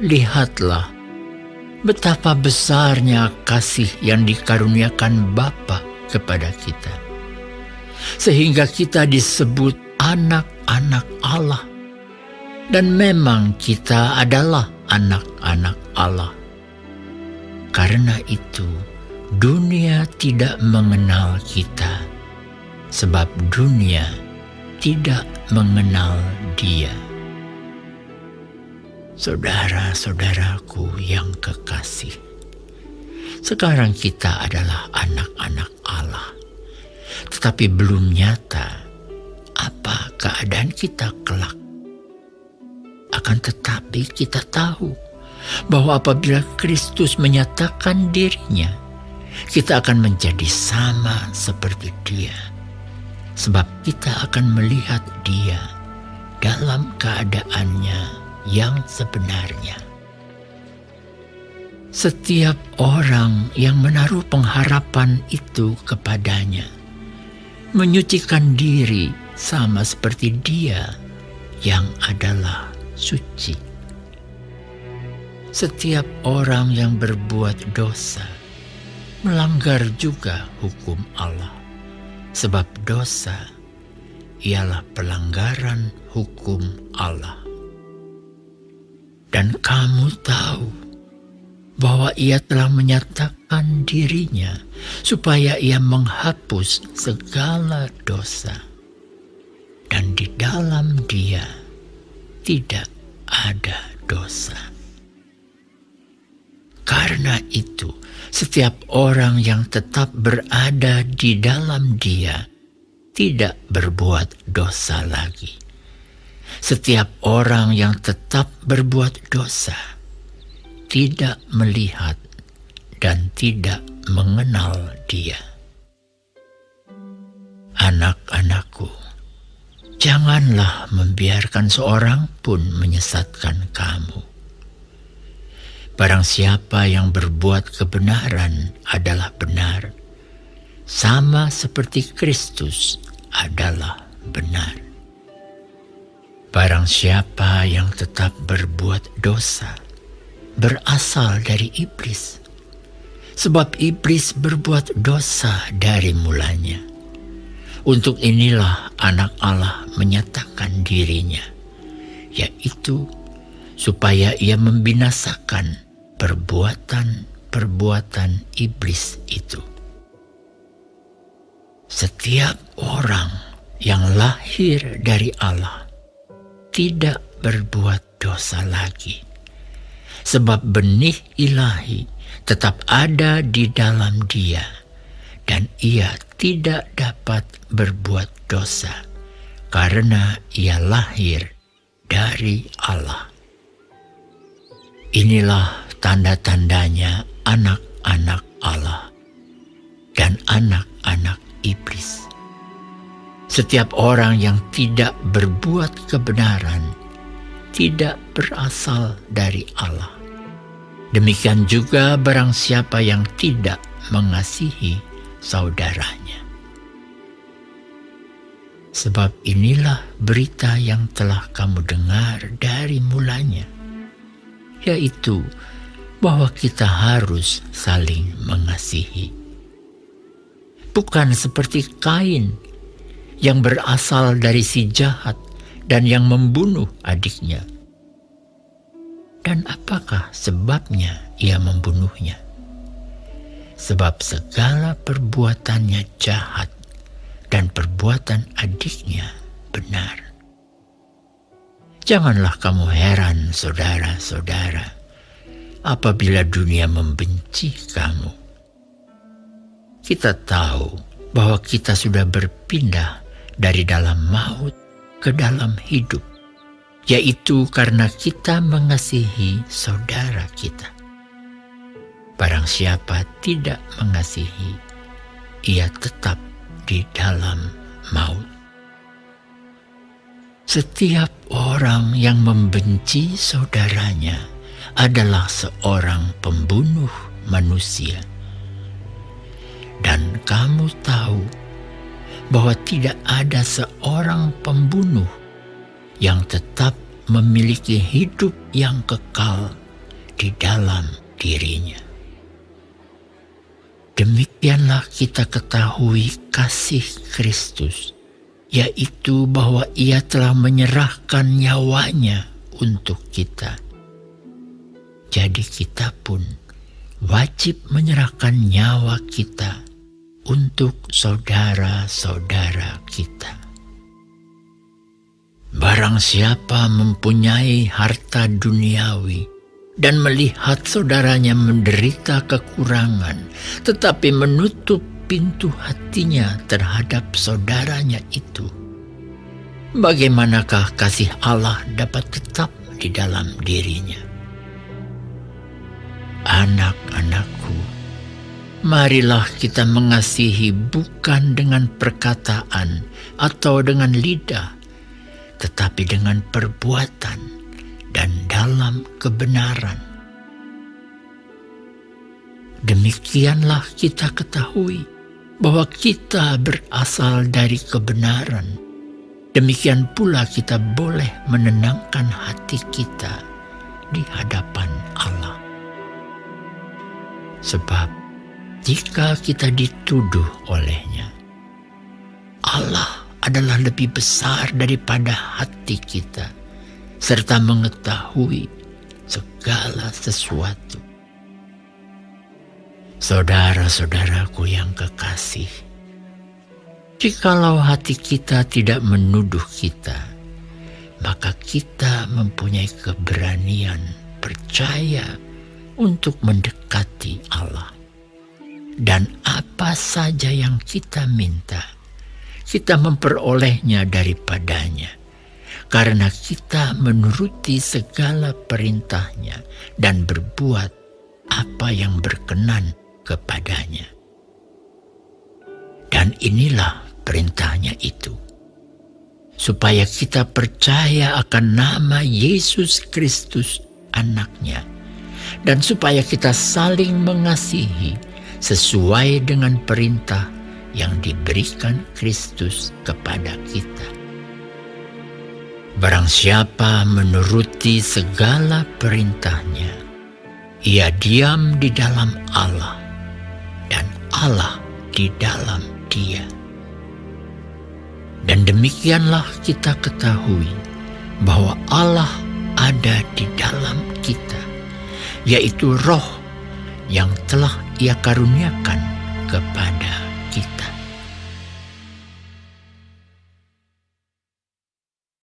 Lihatlah betapa besarnya kasih yang dikaruniakan Bapa kepada kita, sehingga kita disebut anak-anak Allah. Dan memang kita adalah anak-anak Allah. Karena itu, dunia tidak mengenal kita, sebab dunia tidak mengenal Dia. Saudara-saudaraku yang kekasih, sekarang kita adalah anak-anak Allah, tetapi belum nyata apa keadaan kita kelak. Akan tetapi kita tahu bahwa apabila Kristus menyatakan dirinya, kita akan menjadi sama seperti Dia, sebab kita akan melihat Dia dalam keadaannya yang sebenarnya. Setiap orang yang menaruh pengharapan itu kepadanya menyucikan diri sama seperti Dia yang adalah suci. Setiap orang yang berbuat dosa melanggar juga hukum Allah, sebab dosa ialah pelanggaran hukum Allah. Dan kamu tahu bahwa Ia telah menyatakan dirinya supaya Ia menghapus segala dosa, dan di dalam Dia tidak ada dosa. Karena itu, setiap orang yang tetap berada di dalam Dia tidak berbuat dosa lagi. Setiap orang yang tetap berbuat dosa tidak melihat dan tidak mengenal Dia. Anak-anakku, janganlah membiarkan seorang pun menyesatkan kamu. Barang siapa yang berbuat kebenaran adalah benar, sama seperti Kristus adalah benar. Barang siapa yang tetap berbuat dosa berasal dari iblis, sebab iblis berbuat dosa dari mulanya. Untuk inilah anak Allah menyatakan dirinya, yaitu supaya Ia membinasakan perbuatan-perbuatan iblis itu. Setiap orang yang lahir dari Allah tidak berbuat dosa lagi, sebab benih ilahi tetap ada di dalam Dia, dan Ia tidak dapat berbuat dosa karena Ia lahir dari Allah. Inilah tanda-tandanya anak-anak Allah dan anak-anak iblis. Setiap orang yang tidak berbuat kebenaran tidak berasal dari Allah. Demikian juga barang siapa yang tidak mengasihi saudaranya. Sebab inilah berita yang telah kamu dengar dari mulanya, yaitu bahwa kita harus saling mengasihi. Bukan seperti Kain yang berasal dari si jahat dan yang membunuh adiknya. Dan apakah sebabnya ia membunuhnya? Sebab segala perbuatannya jahat dan perbuatan adiknya benar. Janganlah kamu heran, saudara-saudara, apabila dunia membenci kamu. Kita tahu bahwa kita sudah berpindah dari dalam maut ke dalam hidup, yaitu karena kita mengasihi saudara kita. Barang siapa tidak mengasihi, ia tetap di dalam maut. Setiap orang yang membenci saudaranya adalah seorang pembunuh manusia. Dan kamu tahu bahwa tidak ada seorang pembunuh yang tetap memiliki hidup yang kekal di dalam dirinya. Demikianlah kita ketahui kasih Kristus, yaitu bahwa Ia telah menyerahkan nyawanya untuk kita. Jadi kita pun wajib menyerahkan nyawa kita untuk saudara-saudara kita. Barang siapa mempunyai harta duniawi dan melihat saudaranya menderita kekurangan, tetapi menutup pintu hatinya terhadap saudaranya itu, bagaimanakah kasih Allah dapat tetap di dalam dirinya? Anak-anakku, marilah kita mengasihi bukan dengan perkataan atau dengan lidah, tetapi dengan perbuatan dan dalam kebenaran. Demikianlah kita ketahui bahwa kita berasal dari kebenaran. Demikian pula kita boleh menenangkan hati kita di hadapan Allah. Sebab jika kita dituduh olehnya, Allah adalah lebih besar daripada hati kita, serta mengetahui segala sesuatu. Saudara-saudaraku yang kekasih, jikalau hati kita tidak menuduh kita, maka kita mempunyai keberanian percaya untuk mendekati Allah. Dan apa saja yang kita minta, kita memperolehnya daripadanya, karena kita menuruti segala perintahnya dan berbuat apa yang berkenan kepadanya. Dan inilah perintahnya itu, supaya kita percaya akan nama Yesus Kristus Anaknya, dan supaya kita saling mengasihi sesuai dengan perintah yang diberikan Kristus kepada kita. Barang siapa menuruti segala perintahnya, ia diam di dalam Allah, dan Allah di dalam dia. Dan demikianlah kita ketahui bahwa Allah ada di dalam kita, yaitu Roh yang telah Ia karuniakan kepada kita.